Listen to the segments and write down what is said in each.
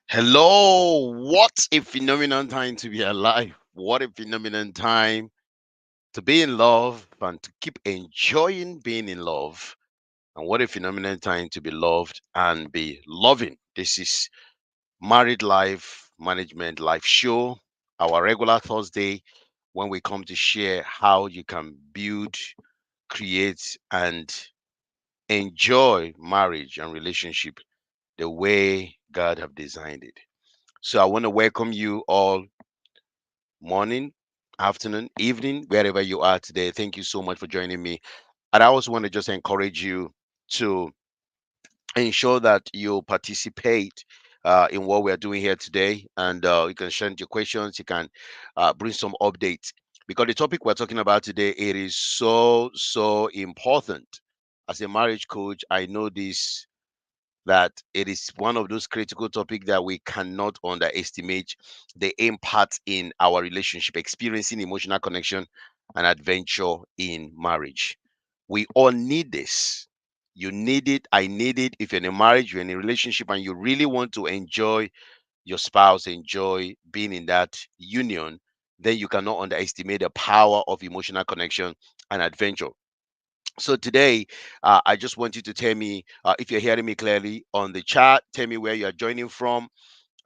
Hello, what a phenomenal time to be alive. What a phenomenal time to be in love and to keep enjoying being in love. And what a phenomenal time to be loved and be loving. This is Married Life Management Live Show, our regular Thursday when we come to share how you can build, create, and enjoy marriage and relationship the way God have designed it. So I want to welcome you all morning, afternoon, evening, wherever you are today. Thank you so much for joining me. And I also want to just encourage you to ensure that you participate in what we're doing here today. And you can send your questions, you can bring some updates. Because the topic we're talking about today, it is so important. As a marriage coach, I know this that it is one of those critical topics that we cannot underestimate the impact in our relationship, experiencing emotional connection and adventure in marriage. We all need this. You need it. I need it. If you're in a marriage, you're in a relationship, and you really want to enjoy your spouse, enjoy being in that union, then you cannot underestimate the power of emotional connection and adventure. So today, I just want you to tell me if you're hearing me clearly on the chat. Tell me where you are joining from,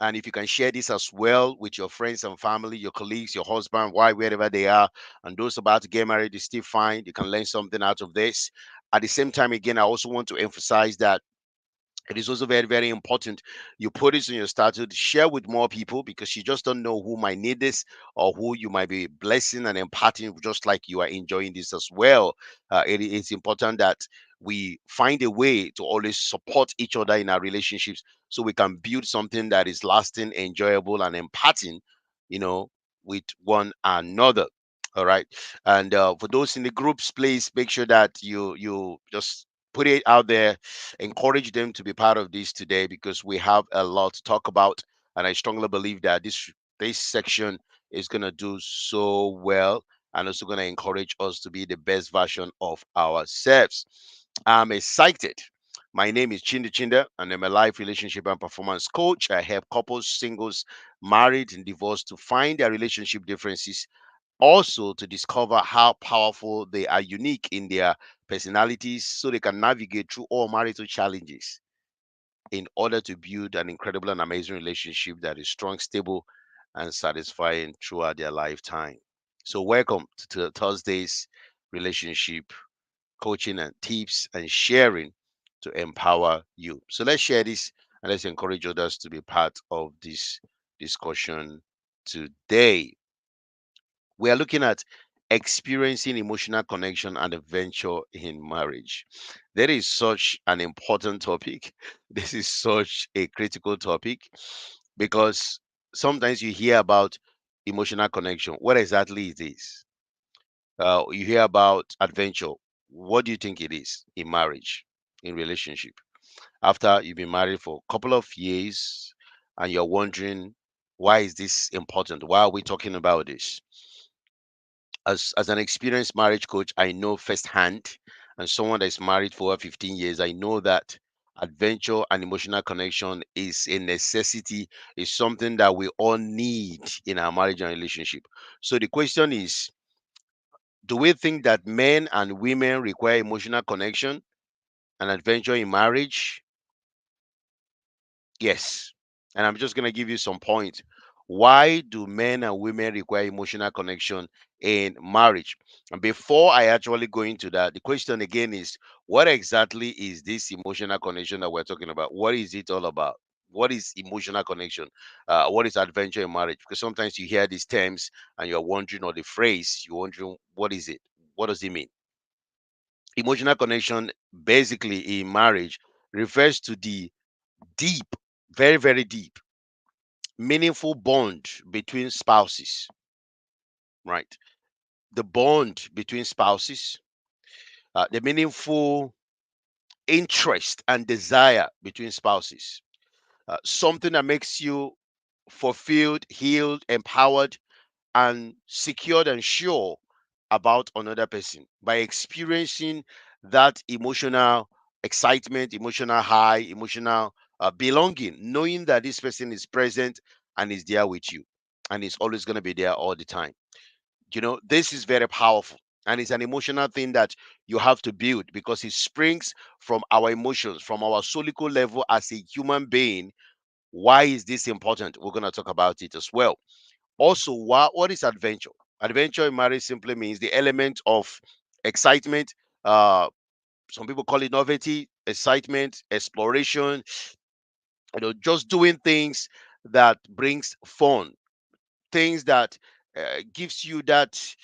and if you can share this as well with your friends and family, your colleagues, your husband, wife, wherever they are, and those about to get married is still fine. You can learn something out of this. At the same time, again, I also want to emphasize that it is also very important you put this in your status, share with more people, because you just don't know who might need this or who you might be blessing and imparting, just like you are enjoying this as well. It's important that we find a way to always support each other in our relationships so we can build something that is lasting, enjoyable, and imparting, you know, with one another. All right. And for those in the groups, please make sure that you just put it out there, encourage them to be part of this today, because we have a lot to talk about, and I strongly believe that this section is going to do so well, and also going to encourage us to be the best version of ourselves. I'm excited. My name is Chinda Chinda, and I'm a life relationship and performance coach. I help couples, singles, married and divorced to find their relationship differences, also to discover how powerful they are, unique in their personalities, so they can navigate through all marital challenges in order to build an incredible and amazing relationship that is strong, stable, and satisfying throughout their lifetime. So welcome to Thursday's relationship coaching and tips and sharing to empower you. So let's share this, and let's encourage others to be part of this discussion today. We are looking at experiencing emotional connection and adventure in marriage. That is such an important topic. This is such a critical topic, because sometimes you hear about emotional connection. What exactly it is? You hear about adventure. What do you think it is in marriage, in relationship? After you've been married for a couple of years and you're wondering, why is this important? Why are we talking about this? As an experienced marriage coach, I know firsthand, and someone that's married for over 15 years, I know that adventure and emotional connection is a necessity, is something that we all need in our marriage and relationship. So the question is, do we think that men and women require emotional connection and adventure in marriage? Yes. And I'm just going to give you some points. Why do men and women require emotional connection in marriage? And before I actually go into that, the question again is, what exactly is this emotional connection that we're talking about? What is it all about? What is emotional connection? What is adventure in marriage? Because sometimes you hear these terms and you're wondering, or the phrase, you're wondering, what is it? What does it mean? Emotional connection, basically in marriage, refers to the deep, very deep, meaningful bond between spouses, right? The bond between spouses, the meaningful interest and desire between spouses, something that makes you fulfilled, healed, empowered, and secured and sure about another person by experiencing that emotional excitement, emotional high, emotional belonging, knowing that this person is present and is there with you and is always going to be there all the time. This is very powerful. And it's an emotional thing that you have to build because it springs from our emotions, from our solical level as a human being. Why is this important? We're going to talk about it as well. Also, what is adventure? Adventure in marriage simply means the element of excitement. Some people call it novelty, excitement, exploration, just doing things that brings fun, things that gives you that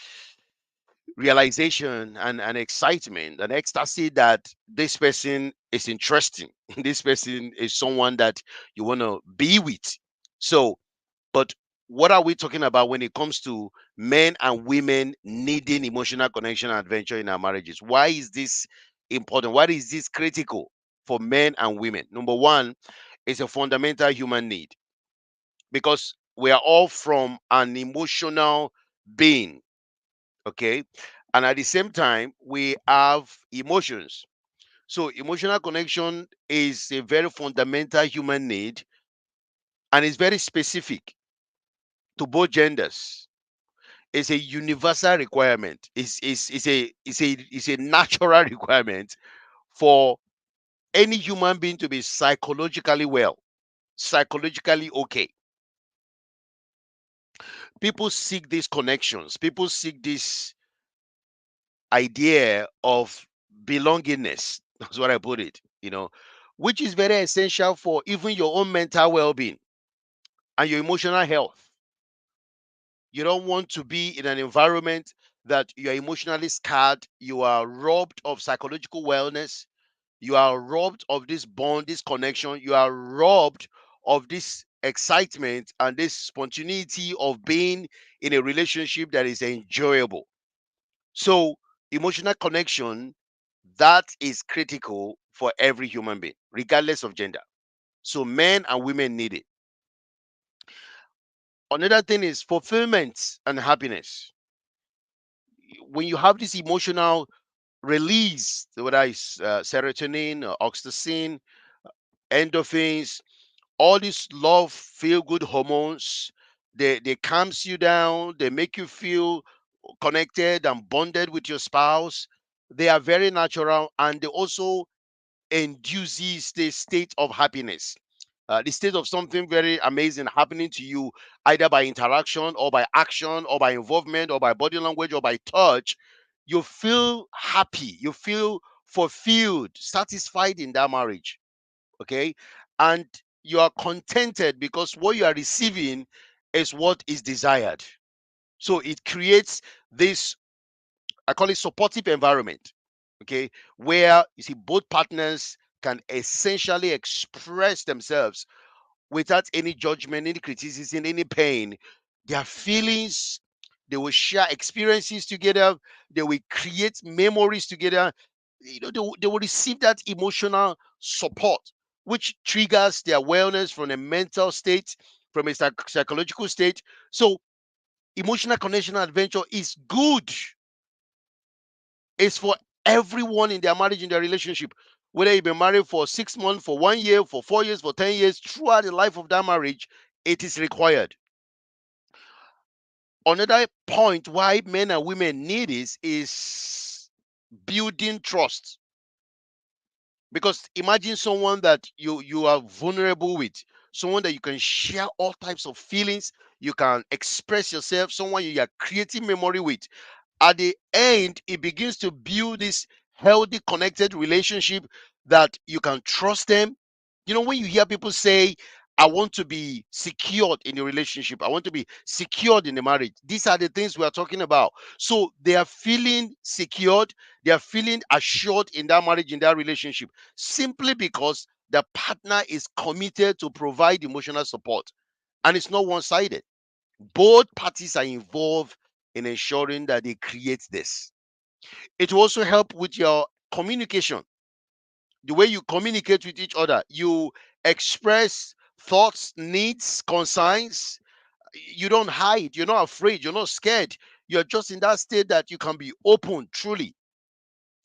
realization and excitement and ecstasy that this person is interesting. This person is someone that you want to be with. So, but what are we talking about when it comes to men and women needing emotional connection and adventure in our marriages? Why is this important? Why is this critical for men and women? Number one, it's a fundamental human need because we are all from an emotional being, okay? And at the same time, we have emotions. So, emotional connection is a very fundamental human need and is very specific to both genders. It's a universal requirement. It's a natural requirement for any human being to be psychologically well, psychologically okay. People seek these connections. People seek this idea of belongingness. That's what I put it, which is very essential for even your own mental well-being and your emotional health. You don't want to be in an environment that you are emotionally scarred, you are robbed of psychological wellness, you are robbed of this bond, this connection, you are robbed of this excitement and this spontaneity of being in a relationship that is enjoyable. So, emotional connection, that is critical for every human being, regardless of gender. So, men and women need it. Another thing is fulfillment and happiness. When you have this emotional release, whether it's serotonin or oxytocin, endorphins, all these love feel good hormones, they calms you down, they make you feel connected and bonded with your spouse. They are very natural and they also induces the state of happiness, the state of something very amazing happening to you, either by interaction or by action or by involvement or by body language or by touch. You feel happy, you feel fulfilled, satisfied in that marriage, okay? And you are contented because what you are receiving is what is desired. So it creates this, I call it supportive environment, okay, where you see both partners can essentially express themselves without any judgment, any criticism, any pain. Their feelings, they will share experiences together, they will create memories together. They will receive that emotional support, which triggers their wellness from a mental state, from a psychological state. So, emotional connection and adventure is good. It's for everyone in their marriage, in their relationship. Whether you've been married for 6 months, for 1 year, for 4 years, for 10 years, throughout the life of that marriage, it is required. Another point why men and women need this is building trust. Because imagine someone that you are vulnerable with, someone that you can share all types of feelings, you can express yourself, someone you are creating memory with. At the end, it begins to build this healthy, connected relationship that you can trust them. When you hear people say, I want to be secured in a relationship, I want to be secured in a marriage, these are the things we are talking about. So they are feeling secured, they are feeling assured in that marriage, in that relationship, simply because the partner is committed to provide emotional support. And it's not one sided. Both parties are involved in ensuring that they create this. It will also help with your communication, the way you communicate with each other. You express thoughts, needs, concerns. You don't hide, you're not afraid, you're not scared. You're just in that state that you can be open truly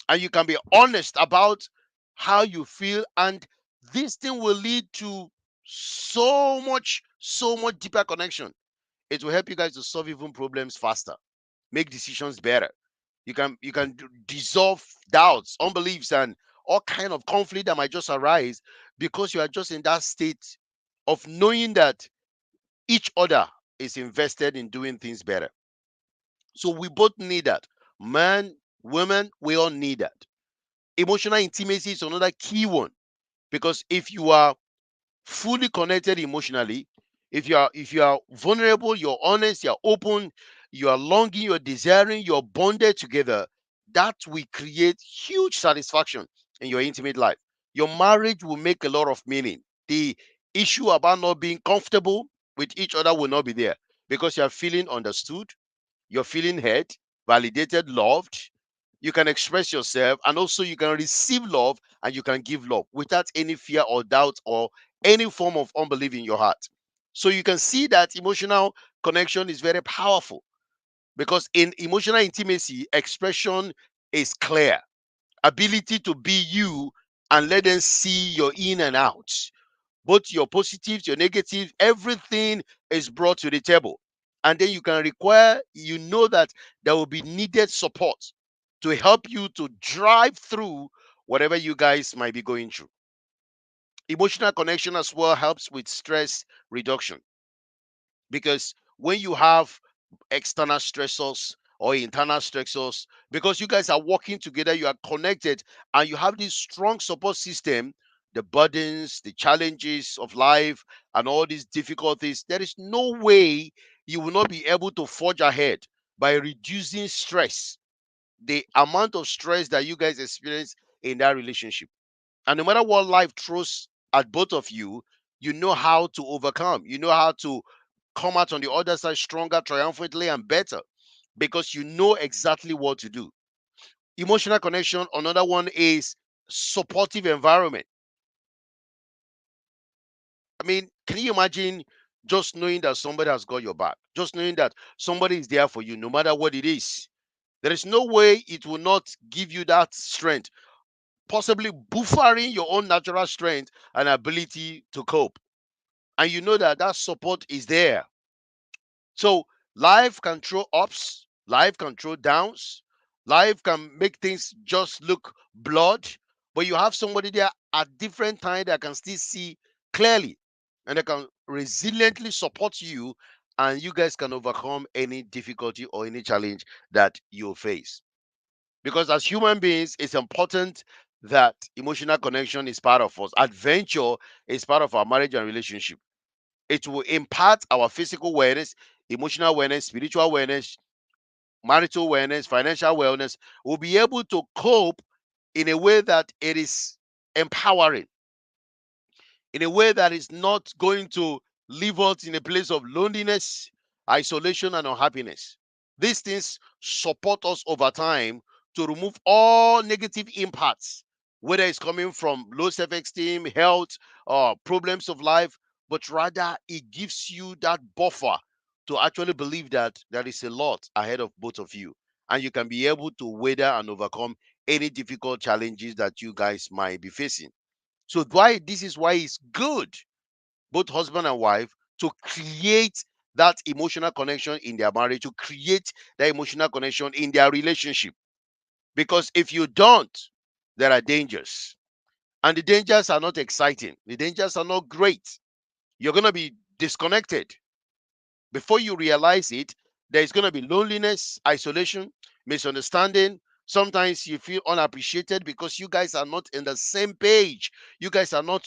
and you can be honest about how you feel, and this thing will lead to so much deeper connection. It will help you guys to solve even problems faster, make decisions better. You can dissolve doubts, unbeliefs, and all kind of conflict that might just arise, because you are just in that state of knowing that each other is invested in doing things better. So we both need that. Man, women, we all need that. Emotional intimacy is another key one, because if you are fully connected emotionally, if you are vulnerable, you're honest, you're open, you are longing, you're desiring, you're bonded together, that will create huge satisfaction in your intimate life. Your marriage will make a lot of meaning. The issue about not being comfortable with each other will not be there, because you're feeling understood, you're feeling heard, validated, loved. You can express yourself, and also you can receive love, and you can give love without any fear or doubt or any form of unbelief in your heart. So you can see that emotional connection is very powerful, because in emotional intimacy, expression is clear. Ability to be you and let them see your in and out, both your positives, your negatives, everything is brought to the table. And then you know that there will be needed support to help you to drive through whatever you guys might be going through. Emotional connection as well helps with stress reduction, because when you have external stressors or internal stressors, because you guys are working together, you are connected, and you have this strong support system, the burdens, the challenges of life, and all these difficulties, there is no way you will not be able to forge ahead by reducing stress, the amount of stress that you guys experience in that relationship. And no matter what life throws at both of you, you know how to overcome, you know how to come out on the other side stronger, triumphantly, and better, because you know exactly what to do. Emotional connection, another one is supportive environment. I mean, can you imagine just knowing that somebody has got your back? Just knowing that somebody is there for you no matter what it is. There is no way it will not give you that strength, possibly buffering your own natural strength and ability to cope. And you know that that support is there. So life can throw ups, life can throw downs, life can make things just look blurred, but you have somebody there at different times that can still see clearly, and they can resiliently support you, and you guys can overcome any difficulty or any challenge that you face. Because as human beings, it's important that emotional connection is part of us. Adventure is part of our marriage and relationship. It will impart our physical awareness, emotional awareness, spiritual awareness, marital awareness, financial wellness. We'll be able to cope in a way that it is empowering, in a way that is not going to leave us in a place of loneliness, isolation, and unhappiness. These things support us over time to remove all negative impacts, whether it's coming from low self esteem, health, or problems of life, but rather it gives you that buffer to actually believe that there is a lot ahead of both of you, and you can be able to weather and overcome any difficult challenges that you guys might be facing. So why this is why it's good, both husband and wife, to create that emotional connection in their marriage, to create that emotional connection in their relationship. Because if you don't, there are dangers. And the dangers are not exciting. The dangers are not great. You're gonna be disconnected. Before you realize it, there's going to be loneliness, isolation, misunderstanding. Sometimes you feel unappreciated because you guys are not in the same page. You guys are not,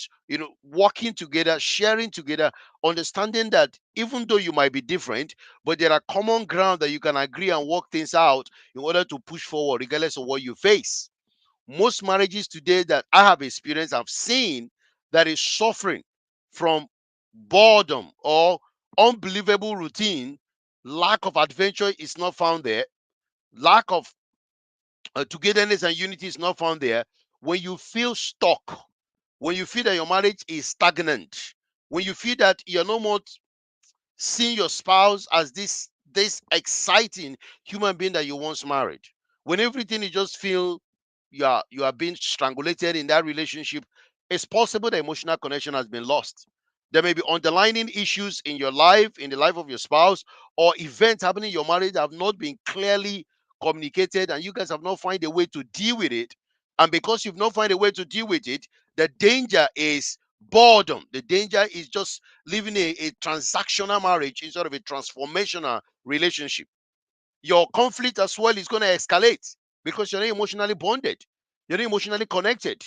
working together, sharing together, understanding that even though you might be different, but there are common ground that you can agree and work things out in order to push forward, regardless of what you face. Most marriages today that I have experienced, I've seen, that is suffering from boredom or unbelievable routine. Lack of adventure is not found there. Lack of togetherness and unity is not found there. When you feel stuck, when you feel that your marriage is stagnant, when you feel that you're no more seeing your spouse as this exciting human being that you once married, when everything you just feel you are being strangulated in that relationship, it's possible the emotional connection has been lost. There may be underlying issues in your life, in the life of your spouse, or events happening in your marriage that have not been clearly communicated, and you guys have not found a way to deal with it. And because you've not found a way to deal with it, the danger is boredom. The danger is just living a transactional marriage instead of a transformational relationship. Your conflict as well is going to escalate because you're not emotionally bonded, you're not emotionally connected.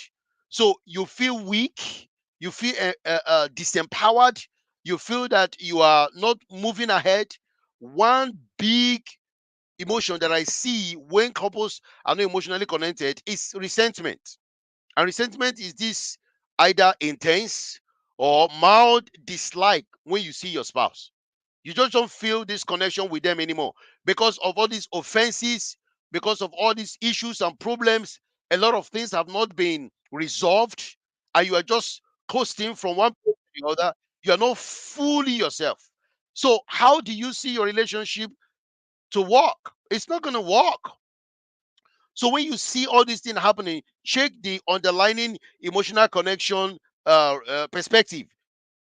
So you feel weak, you feel disempowered, you feel that you are not moving ahead. One big emotion that I see when couples are not emotionally connected is resentment. And resentment is this either intense or mild dislike when you see your spouse. You just don't feel this connection with them anymore because of all these offenses, because of all these issues and problems. A lot of things have not been resolved, and you are just coasting from one place to the other. You are not fully yourself. So, how do you see your relationship to work? It's not going to work. So, when you see all these things happening, check the underlying emotional connection perspective.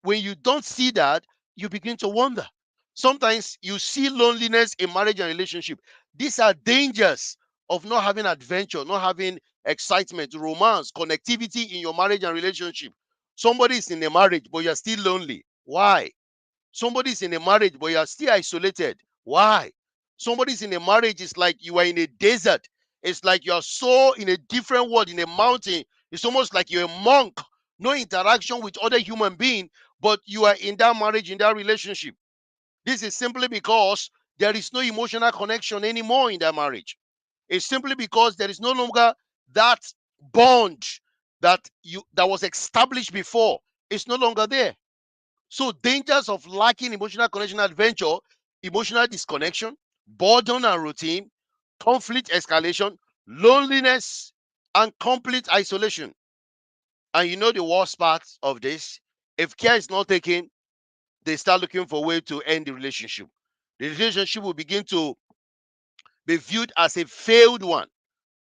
When you don't see that, you begin to wonder. Sometimes you see loneliness in marriage and relationship. These are dangers of not having adventure, not having excitement, romance, connectivity in your marriage and relationship. Somebody is in a marriage, but you're still lonely. Why? Somebody is in a marriage, but you're still isolated. Why? Somebody's in a marriage, it's like you are in a desert. It's like you're so in a different world, in a mountain. It's almost like you're a monk, no interaction with other human being, but you are in that marriage, in that relationship. This is simply because there is no emotional connection anymore in that marriage. It's simply because there is no longer that bond that was established before. It's no longer there. So dangers of lacking emotional connection, adventure, emotional disconnection, boredom and routine, conflict escalation, loneliness, and complete isolation. And you know the worst part of this? If care is not taken, they start looking for a way to end the relationship. The relationship will begin to be viewed as a failed one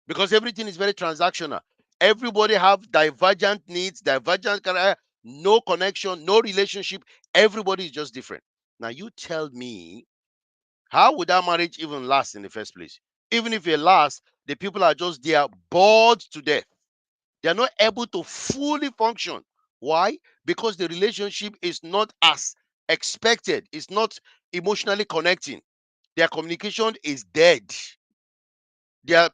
because everything is very transactional. Everybody have divergent needs, divergent career, no connection, no relationship. Everybody is just different. Now you tell me, how would that marriage even last in the first place? Even if it lasts, the people are just there bored to death. They are not able to fully function. Why? Because the relationship is not as expected. It's not emotionally connecting. Their communication is dead. Their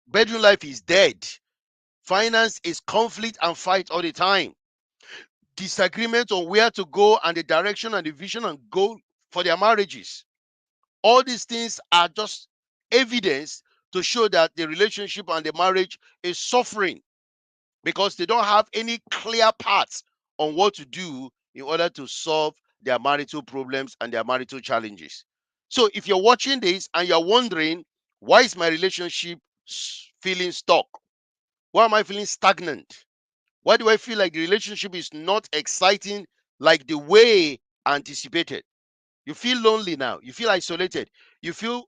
bedroom life is dead. Finance is conflict and fight all the time. Disagreement on where to go and the direction and the vision and goal for their marriages. All these things are just evidence to show that the relationship and the marriage is suffering because they don't have any clear paths on what to do in order to solve their marital problems and their marital challenges. So if you're watching this and you're wondering, why is my relationship feeling stuck? Why am I feeling stagnant? Why do I feel like the relationship is not exciting like the way anticipated? You feel lonely now. You feel isolated. You feel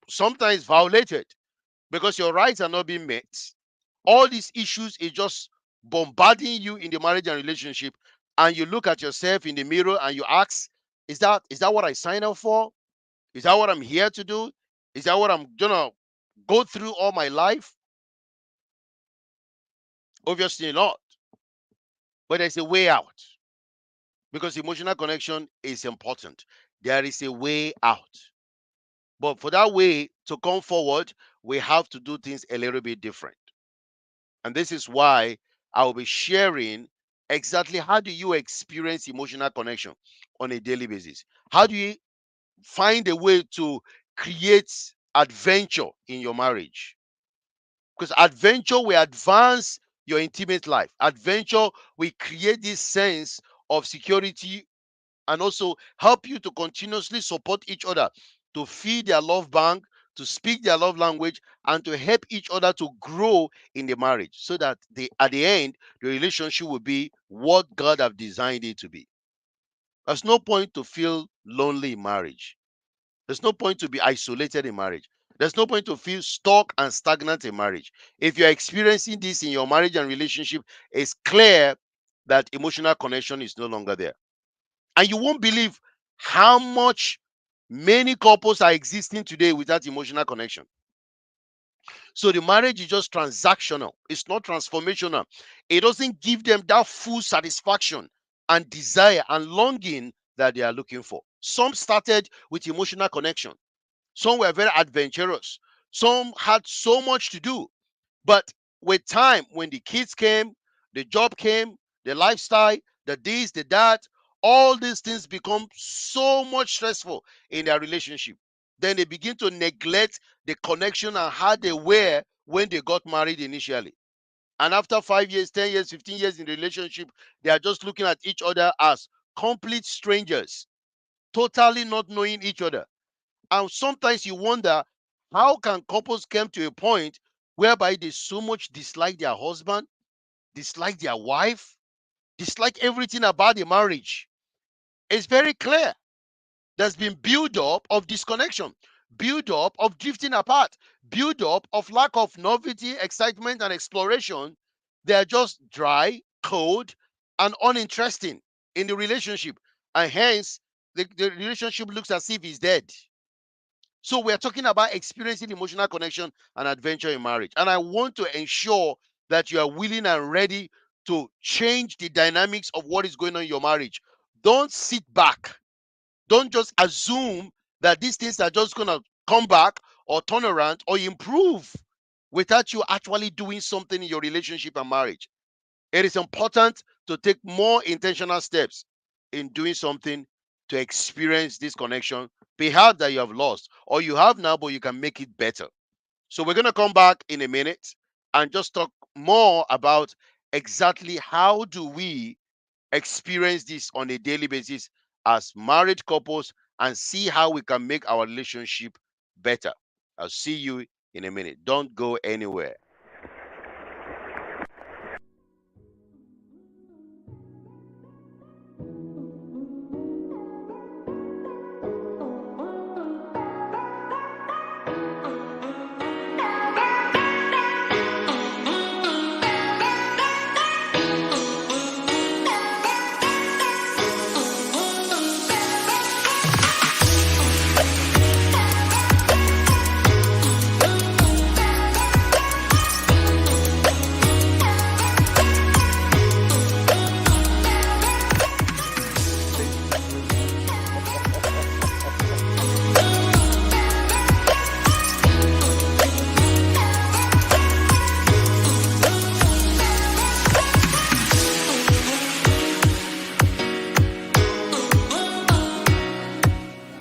sometimes violated because your rights are not being met. All these issues is just bombarding you in the marriage and relationship. And you look at yourself in the mirror and you ask, is that what I signed up for? Is that what I'm here to do? Is that what I'm gonna go through all my life? Obviously not. But there's a way out because emotional connection is important. There is a way out. But for that way to come forward, we have to do things a little bit different. And this is why I will be sharing exactly how do you experience emotional connection on a daily basis? How do you find a way to create adventure in your marriage? Because adventure will advance your intimate life. Adventure will create this sense of security and also help you to continuously support each other, to feed their love bank, to speak their love language, and to help each other to grow in the marriage so that at the end, the relationship will be what God have designed it to be. There's no point to feel lonely in marriage. There's no point to be isolated in marriage. There's no point to feel stuck and stagnant in marriage. If you're experiencing this in your marriage and relationship, it's clear that emotional connection is no longer there. And you won't believe how much many couples are existing today without emotional connection. So the marriage is just transactional, it's not transformational. It doesn't give them that full satisfaction and desire and longing that they are looking for. Some started with emotional connection, some were very adventurous, some had so much to do. But with time, when the kids came, the job came, the lifestyle, the this, the that, all these things become so much stressful in their relationship. Then they begin to neglect the connection and how they were when they got married initially. And after 5 years, 10 years, 15 years in the relationship, they are just looking at each other as complete strangers, totally not knowing each other. And sometimes you wonder, how can couples come to a point whereby they so much dislike their husband, dislike their wife, dislike everything about the marriage? It's very clear. There's been build up of disconnection, build up of drifting apart, build up of lack of novelty, excitement, and exploration. They're just dry, cold, and uninteresting in the relationship. And hence, the relationship looks as if it's dead. So we're talking about experiencing emotional connection and adventure in marriage. And I want to ensure that you are willing and ready to change the dynamics of what is going on in your marriage. Don't sit back. Don't just assume that these things are just going to come back or turn around or improve without you actually doing something in your relationship and marriage. It is important to take more intentional steps in doing something to experience this connection, perhaps that you have lost or you have now, but you can make it better. So, we're going to come back in a minute and just talk more about exactly how do we experience this on a daily basis as married couples and see how we can make our relationship better. I'll see you in a minute. Don't go anywhere.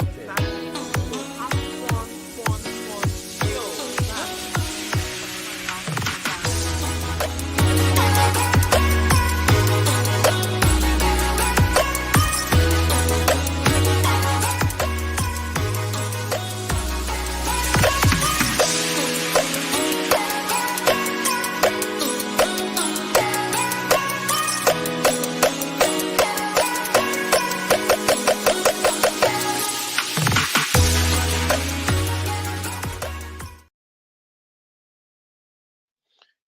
Exactly. So having fun skills. That's what we're now talking about.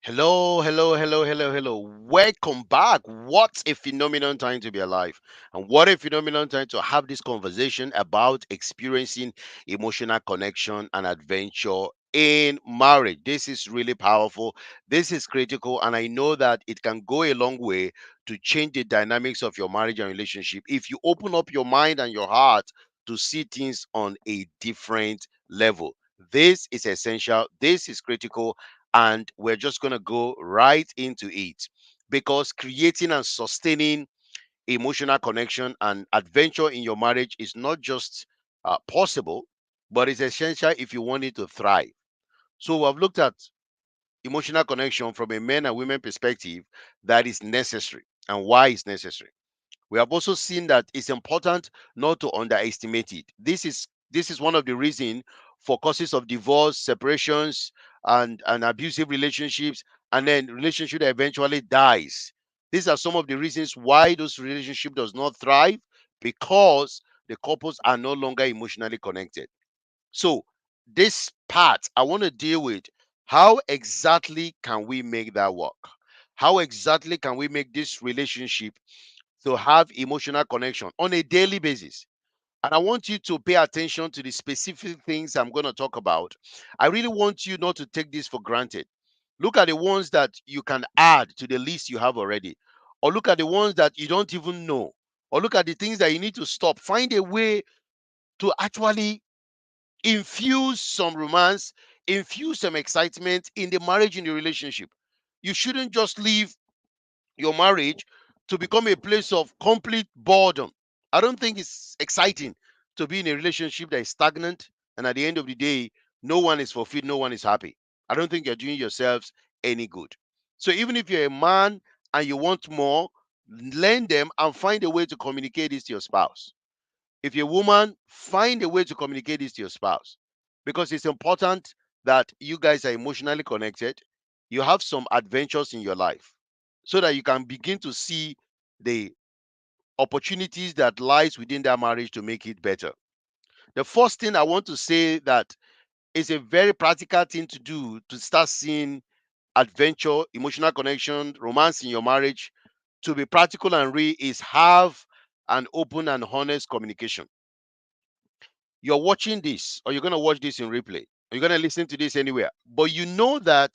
Hello, hello, hello, hello, hello. Welcome back. What a phenomenal time to be alive. And what a phenomenal time to have this conversation about experiencing emotional connection and adventure in marriage. This is really powerful. This is critical. And I know that it can go a long way to change the dynamics of your marriage and relationship if you open up your mind and your heart to see things on a different level. This is essential. This is critical, and we're just going to go right into it because creating and sustaining emotional connection and adventure in your marriage is not just possible, but it's essential if you want it to thrive. So we've looked at emotional connection from a men and women perspective, that is necessary and why it's necessary. We have also seen that it's important not to underestimate it. This is one of the reasons for causes of divorce, separations, and abusive relationships, and then relationship that eventually dies. These are some of the reasons why those relationship does not thrive, because the couples are no longer emotionally connected. So this part, I want to deal with how exactly can we make that work? How exactly can we make this relationship to have emotional connection on a daily basis? And I want you to pay attention to the specific things I'm going to talk about. I really want you not to take this for granted. Look at the ones that you can add to the list you have already, or look at the ones that you don't even know, or look at the things that you need to stop. Find a way to actually infuse some romance, infuse some excitement in the marriage, in the relationship. You shouldn't just leave your marriage to become a place of complete boredom. I don't think it's exciting to be in a relationship that is stagnant, and at the end of the day, no one is fulfilled, no one is happy. I don't think you're doing yourselves any good. So even if you're a man and you want more, learn them and find a way to communicate this to your spouse. If you're a woman, find a way to communicate this to your spouse, because it's important that you guys are emotionally connected. You have some adventures in your life so that you can begin to see the opportunities that lies within that marriage to make it better. The first thing I want to say that is a very practical thing to do to start seeing adventure, emotional connection, romance in your marriage to be practical and real is have an open and honest communication. You're watching this, or you're going to watch this in replay, or you're going to listen to this anywhere, but you know that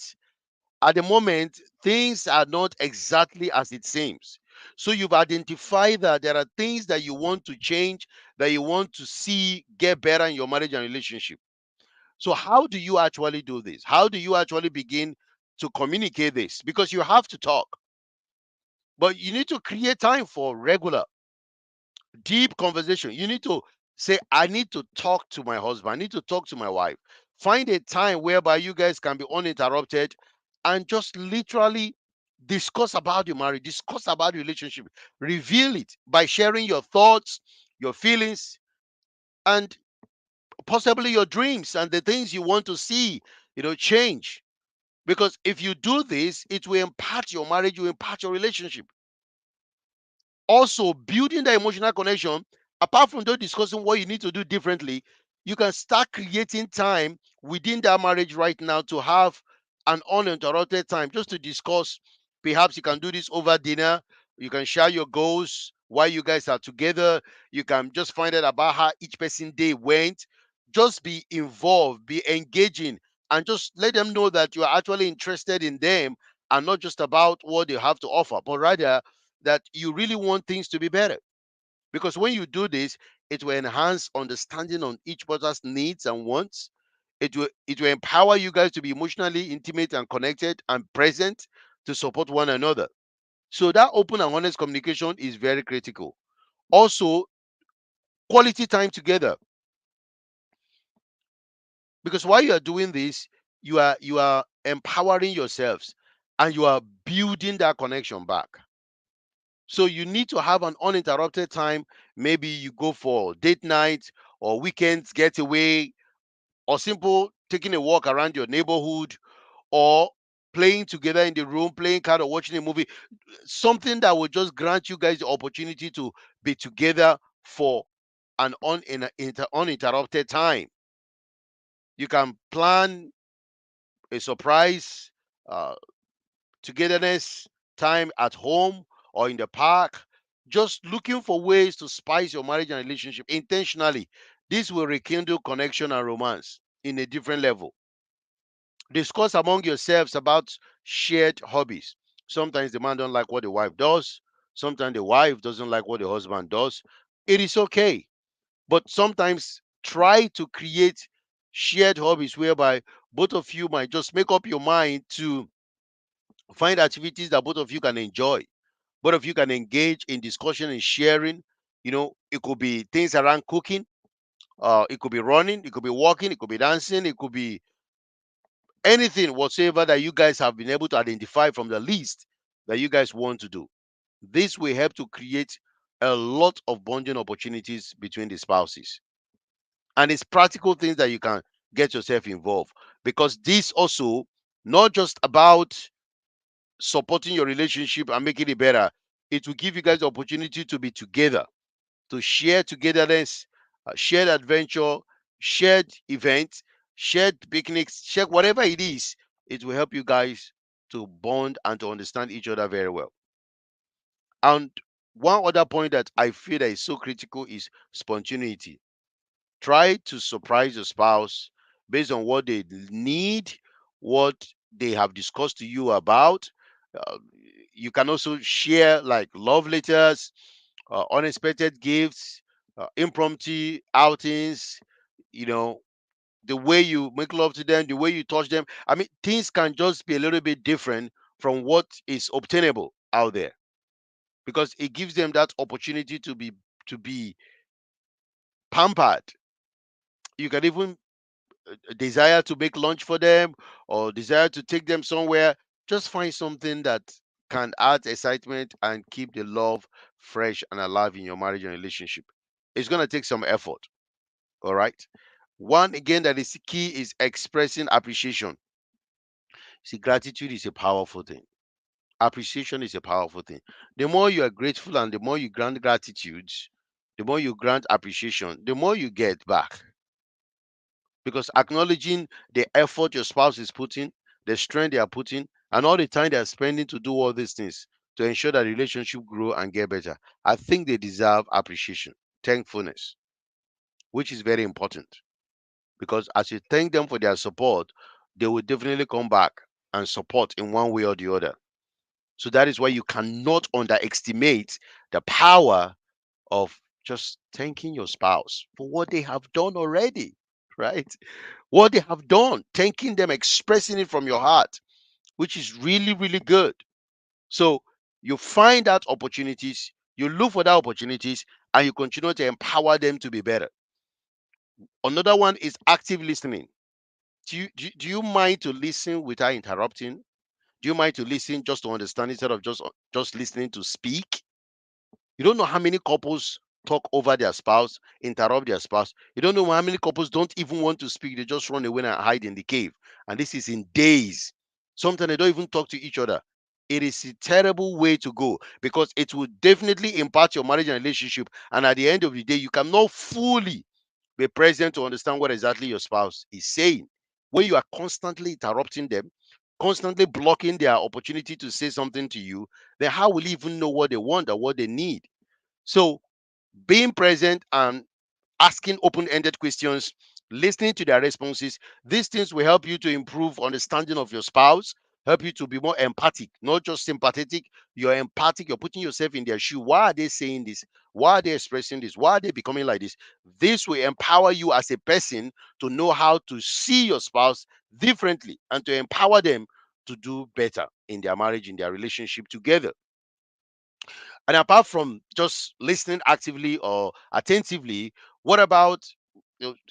at the moment things are not exactly as it seems. So you've identified that there are things that you want to change, that you want to see get better in your marriage and relationship. So how do you actually do this? How do you actually begin to communicate this? Because you have to talk, but you need to create time for regular deep conversation. You need to say, I need to talk to my husband, I need to talk to my wife. Find a time whereby you guys can be uninterrupted and just literally discuss about your marriage, discuss about the relationship, reveal it by sharing your thoughts, your feelings, and possibly your dreams and the things you want to see, change. Because if you do this, it will impact your marriage, will impact your relationship. Also, building the emotional connection, apart from just discussing what you need to do differently, you can start creating time within that marriage right now to have an uninterrupted time just to discuss. Perhaps you can do this over dinner. You can share your goals while you guys are together. You can just find out about how each person day went. Just be involved, be engaging, and just let them know that you are actually interested in them and not just about what they have to offer, but rather that you really want things to be better. Because when you do this, it will enhance understanding on each other's needs and wants. It will empower you guys to be emotionally intimate and connected and present to support one another. So that open and honest communication is very critical. Also, quality time together. Because while you are doing this, you are empowering yourselves and you are building that connection back. So you need to have an uninterrupted time. Maybe you go for date night or weekends getaway or simple taking a walk around your neighborhood or playing together in the room, playing card or watching a movie. Something that will just grant you guys the opportunity to be together for an uninterrupted time. You can plan a surprise uh, togetherness time at home or in the park, just looking for ways to spice your marriage and relationship intentionally. This will rekindle connection and romance in a different level. Discuss among yourselves about shared hobbies. Sometimes the man don't like what the wife does. Sometimes the wife doesn't like what the husband does. It is okay. But sometimes try to create shared hobbies whereby both of you might just make up your mind to find activities that both of you can enjoy. Both of you can engage in discussion and sharing. It could be things around cooking, it could be running, it could be walking, it could be dancing, it could be anything whatsoever that you guys have been able to identify from the list that you guys want to do. This will help to create a lot of bonding opportunities between the spouses. And it's practical things that you can get yourself involved, because this also not just about supporting your relationship and making it better. It will give you guys the opportunity to be together, to share togetherness, shared adventure, shared events. shared picnics, share whatever it is. It will help you guys to bond and to understand each other very well. And one other point that I feel that is so critical is spontaneity. Try to surprise your spouse based on what they need, what they have discussed to you about. Uh, you can also share like love letters, unexpected gifts, impromptu outings, you know, the way you make love to them, the way you touch them. I mean, things can just be a little bit different from what is obtainable out there because it gives them that opportunity to be pampered. You can even desire to make lunch for them or desire to take them somewhere. Just find something that can add excitement and keep the love fresh and alive in your marriage and relationship. It's going to take some effort. All right. One again that is key is expressing appreciation. See, gratitude is a powerful thing. Appreciation is a powerful thing. The more you are grateful and the more you grant gratitude, the more you grant appreciation, the more you get back. Because acknowledging the effort your spouse is putting, the strength they are putting, and all the time they are spending to do all these things to ensure that the relationship grow and get better, I think they deserve appreciation, thankfulness, which is very important. Because as you thank them for their support, they will definitely come back and support in one way or the other. So that is why you cannot underestimate the power of just thanking your spouse for what they have done already, right? What they have done, thanking them, expressing it from your heart, which is really, really good. So you find out opportunities, you look for the opportunities, and you continue to empower them to be better. Another one is active listening. Do you mind to listen without interrupting? Do you mind to listen just to understand instead of just listening to speak? You don't know how many couples talk over their spouse, interrupt their spouse. You don't know how many couples don't even want to speak. They just run away and hide in the cave. And this is in days. Sometimes they don't even talk to each other. It is a terrible way to go because it will definitely impact your marriage and relationship. And at the end of the day, you cannot fully be present to understand what exactly your spouse is saying. When you are constantly interrupting them, constantly blocking their opportunity to say something to you, then how will you even know what they want or what they need? So being present and asking open-ended questions, listening to their responses, these things will help you to improve understanding of your spouse, help you to be more empathic, not just sympathetic. You're empathic, you're putting yourself in their shoe. Why are they saying this? Why are they expressing this? Why are they becoming like this? This will empower you as a person to know how to see your spouse differently and to empower them to do better in their marriage, in their relationship together. And apart from just listening actively or attentively, what about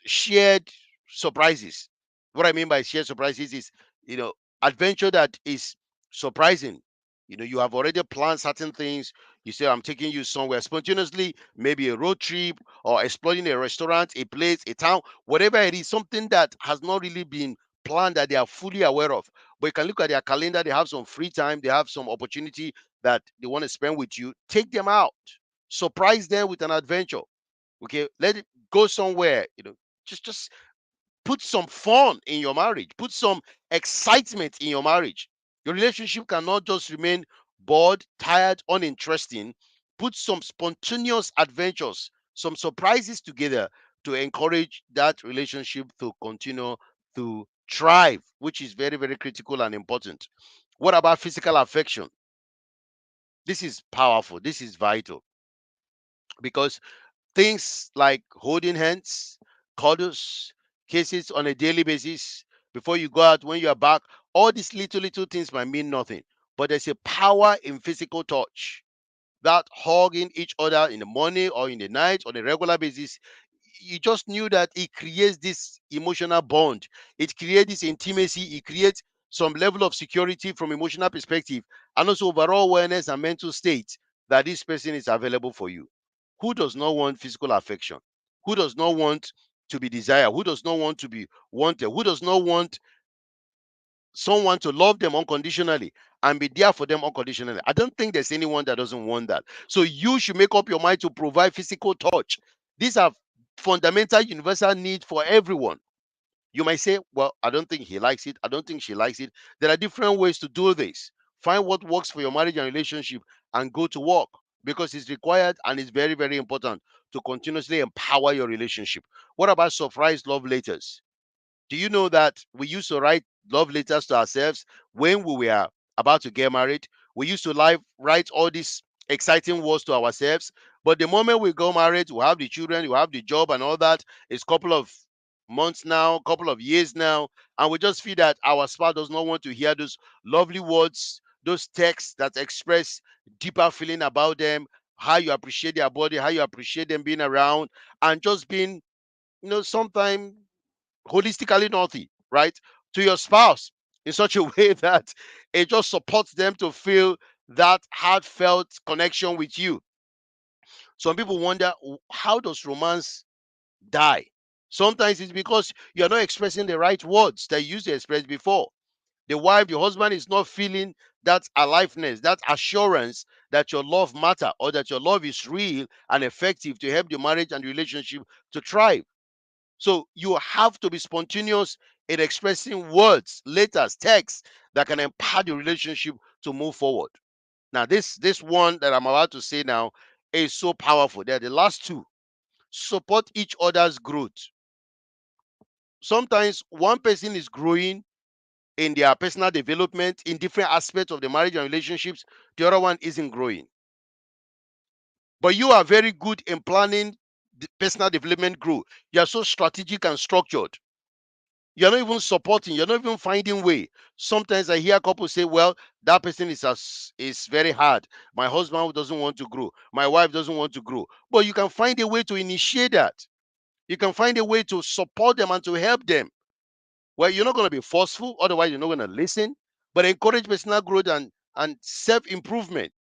shared surprises? What I mean by shared surprises is, you know, adventure that is surprising. You have already planned certain things. You say, I'm taking you somewhere spontaneously, maybe a road trip or exploring a restaurant, a place, a town, whatever it is, something that has not really been planned that they are fully aware of. But you can look at their calendar, they have some free time, they have some opportunity that they want to spend with you. Take them out, surprise them with an adventure. Okay, let it go somewhere. Just put some fun in your marriage, put some excitement in your marriage. Your relationship cannot just remain bored, tired, uninteresting. Put some spontaneous adventures, some surprises together to encourage that relationship to continue to thrive, which is very, very critical and important. What about physical affection? This is powerful, this is vital because things like holding hands, cuddles, kisses on a daily basis before you go out, when you are back, all these little, little things might mean nothing. But there's a power in physical touch. That hugging each other in the morning or in the night on a regular basis, you just knew that it creates this emotional bond. It creates this intimacy. It creates some level of security from emotional perspective and also overall awareness and mental state that this person is available for you. Who does not want physical affection? Who does not want to be desired? Who does not want to be wanted? Who does not want someone to love them unconditionally and be there for them unconditionally? I don't think there's anyone that doesn't want that. So you should make up your mind to provide physical touch. These are fundamental universal needs for everyone. You might say, well, I don't think he likes it. I don't think she likes it. There are different ways to do this. Find what works for your marriage and relationship and go to work, because it's required and it's very, very important to continuously empower your relationship. What about surprise love letters? Do you know that we used to write love letters to ourselves when we were about to get married? We used to write all these exciting words to ourselves. But the moment we go married, we have the children, we have the job and all that. It's a couple of months now, couple of years now, and we just feel that our spouse does not want to hear those lovely words, those texts that express deeper feeling about them, how you appreciate their body, how you appreciate them being around, and just being, sometimes holistically healthy, right? To your spouse in such a way that it just supports them to feel that heartfelt connection with you. Some people wonder, how does romance die? Sometimes it's because you're not expressing the right words that you used to express before. The wife, the husband is not feeling that aliveness, that assurance that your love matter, or that your love is real and effective to help the marriage and relationship to thrive. So you have to be spontaneous in expressing words, letters, texts that can empower the relationship to move forward. Now, this one that I'm about to say now is so powerful. They're the last two. Support each other's growth. Sometimes one person is growing in their personal development in different aspects of the marriage and relationships, the other one isn't growing. But you are very good in planning the personal development growth. You are so strategic and structured. You're not even supporting, you're not even finding way. Sometimes I hear couples say, well, that person is very hard. My husband doesn't want to grow, my wife doesn't want to grow. But you can find a way to initiate that. You can find a way to support them and to help them. Well, you're not going to be forceful, otherwise you're not going to listen. But encourage personal growth and self-improvement.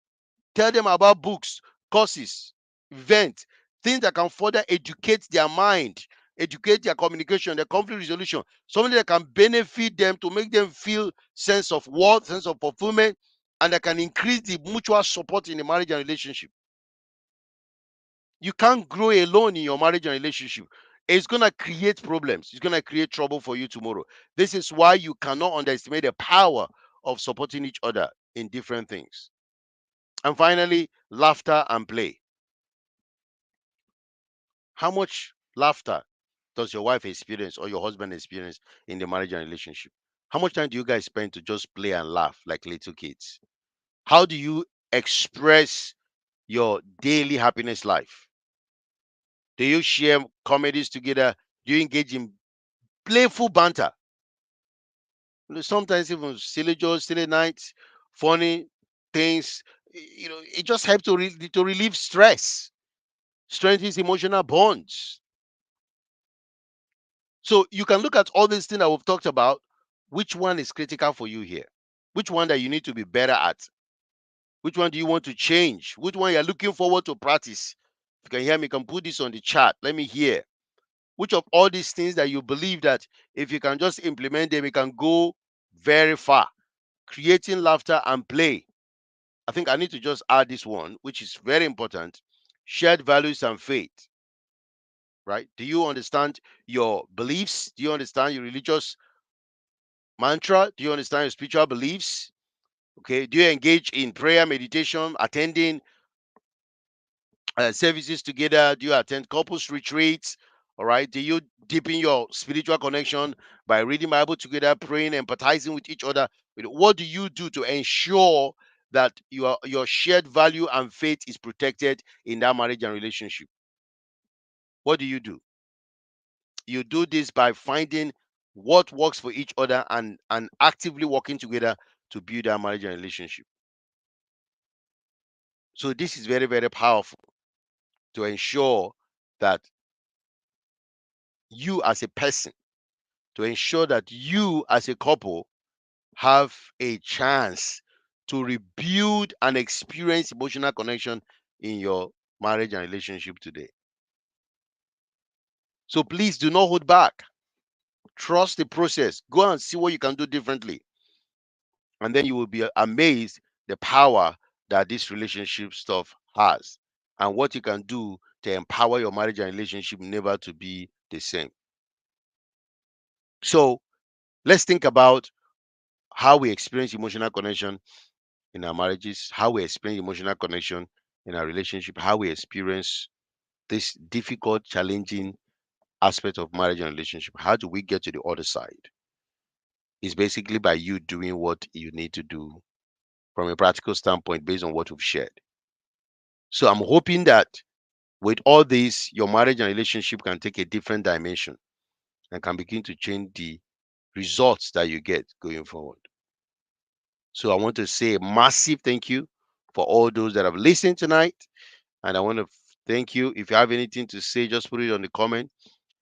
Tell them about books, courses, events, things that can further educate their mind, educate their communication, their conflict resolution, something that can benefit them to make them feel sense of worth, sense of fulfillment, and that can increase the mutual support in the marriage and relationship. You can't grow alone in your marriage and relationship. It's going to create problems. It's going to create trouble for you tomorrow. This is why you cannot underestimate the power of supporting each other in different things. And finally, laughter and play. How much laughter does your wife experience or your husband experience in the marriage and relationship? How much time do you guys spend to just play and laugh like little kids? How do you express your daily happiness life? Do you share comedies together? Do you engage in playful banter? Sometimes even silly jokes, silly nights, funny things. It just helps to relieve stress, strengthens emotional bonds. So you can look at all these things that we've talked about. Which one is critical for you here? Which one that you need to be better at? Which one do you want to change? Which one you're looking forward to practice? If you can hear me, you can put this on the chat. Let me hear. Which of all these things that you believe that if you can just implement them, it can go very far? Creating laughter and play. I think I need to just add this one, which is very important. Shared values and faith, right? Do you understand your beliefs? Do you understand your religious mantra? Do you understand your spiritual beliefs? Okay. Do you engage in prayer, meditation, attending services together? Do you attend couples retreats? All right. Do you deepen your spiritual connection by reading Bible together, praying, empathizing with each other? What do you do to ensure that your shared value and faith is protected in that marriage and relationship? What do you do? You do this by finding what works for each other and actively working together to build that marriage and relationship. So this is very, very powerful to ensure that you as a person, to ensure that you as a couple have a chance to rebuild and experience emotional connection in your marriage and relationship today. So please do not hold back. Trust the process. Go and see what you can do differently. And then you will be amazed the power that this relationship stuff has and what you can do to empower your marriage and relationship never to be the same. So let's think about how we experience emotional connection in our marriages, how we experience emotional connection in our relationship, how we experience this difficult, challenging aspect of marriage and relationship. How do we get to the other side? It's basically by you doing what you need to do from a practical standpoint based on what we've shared. So I'm hoping that with all this, your marriage and relationship can take a different dimension and can begin to change the results that you get going forward. So I want to say a massive thank you for all those that have listened tonight. And I want to thank you. If you have anything to say, just put it on the comment.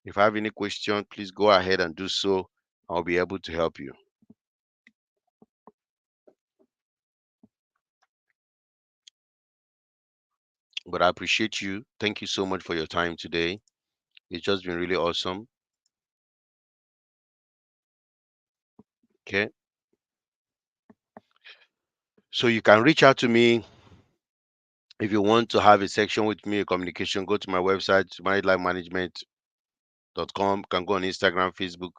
If I have any question, please go ahead and do so. I'll be able to help you. But I appreciate you. Thank you so much for your time today. It's just been really awesome. Okay. So you can reach out to me if you want to have a section with me, a communication. Go to my website, marriedlifemanagement.com. You can go on Instagram, Facebook,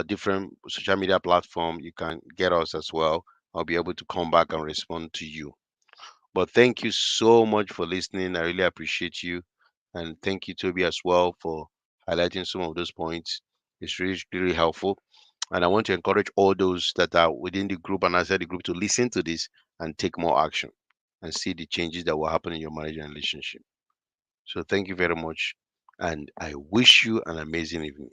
different social media platform. You can get us as well. I'll be able to come back and respond to you. But thank you so much for listening. I really appreciate you. And thank you, Toby, as well, for highlighting some of those points. It's really, really helpful. And I want to encourage all those that are within the group and outside the group to listen to this and take more action and see the changes that will happen in your marriage and relationship. So thank you very much. And I wish you an amazing evening.